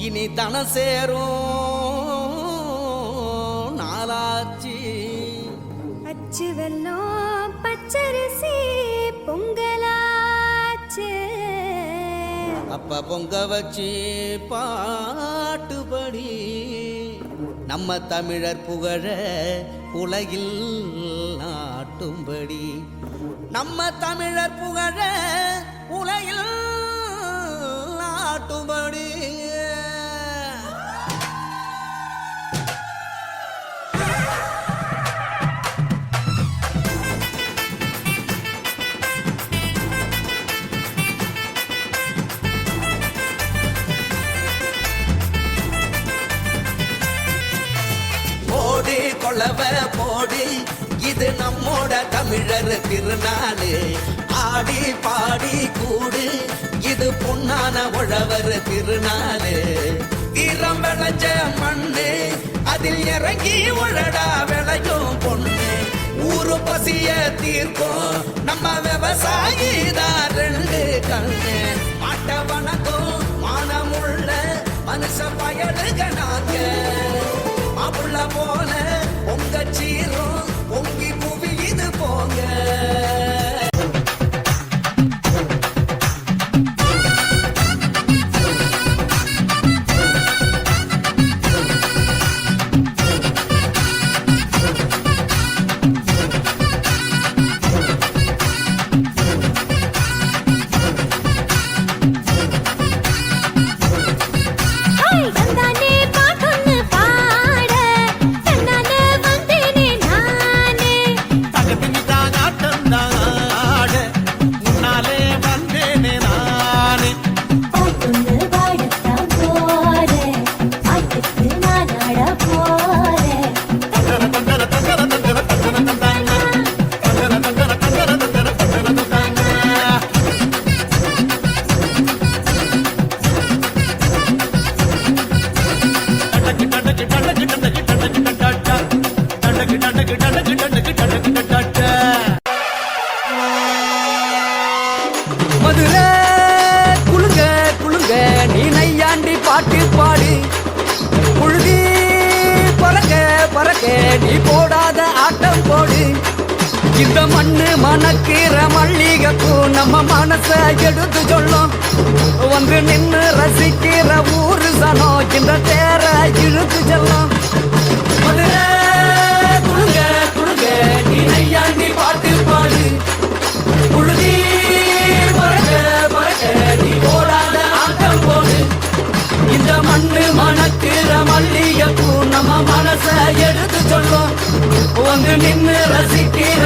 இனி தன சேரும் நாளாச்சி. அச்சு வெல்லம் பச்சரிசி பொங்கலாச்சு. அப்ப பொங்க வச்சு பாட்டுபடி நம்ம தமிழர் புகழ உலகில் நாட்டும்படி. நம்ம தமிழர் புகழ உலகில் நாட்டும்படி. கொள்ளவ போடி இது நம்மோட தமிழர் திருநாளு. ஆடி பாடி கூடு இது பொன்னான உழவர் திருநாளு. தீரம் விளைஞ்ச மண்ணு அதில் இறங்கி உழடா விளையும் பொண்ணு. ஊரு பசிய தீர்க்கும் நம்ம விவசாயி தான் ரெண்டு கண்ணு. மாட்ட வணக்கம் மானமுள்ள மனுஷ பயலுக நாங்க. மாப்புள்ள போல உங்க சீரும் பொங்கி புவி இது போங்க. மதுரை குளுங்க குளுங்க நீ நையாண்டி பாட்டு பாடு. புழுதி பறக்க பறக்க நீ போடாத ஆட்டம் போடு. இந்த மண்ணு மணக்கிற மல்லிகைப்பூ நம்ம மனச எடுத்து சொல்லும். வந்து நின்று ரசிக்கிற ஊரு சனம் இந்த தேர இழுத்து செல்லும். மதுரை குளுங்க குளுங்க நீ நையாண்டி பாட்டு பாடு. புழுதி பறக்க பறக்க நீ போடாத ஆட்டம் போடு. இந்த மண்ணு மணக்கிற மல்லிகைப்பூ நம்ம மனச எடுத்து சொல்லும். வந்து நின்று ரசிக்கிற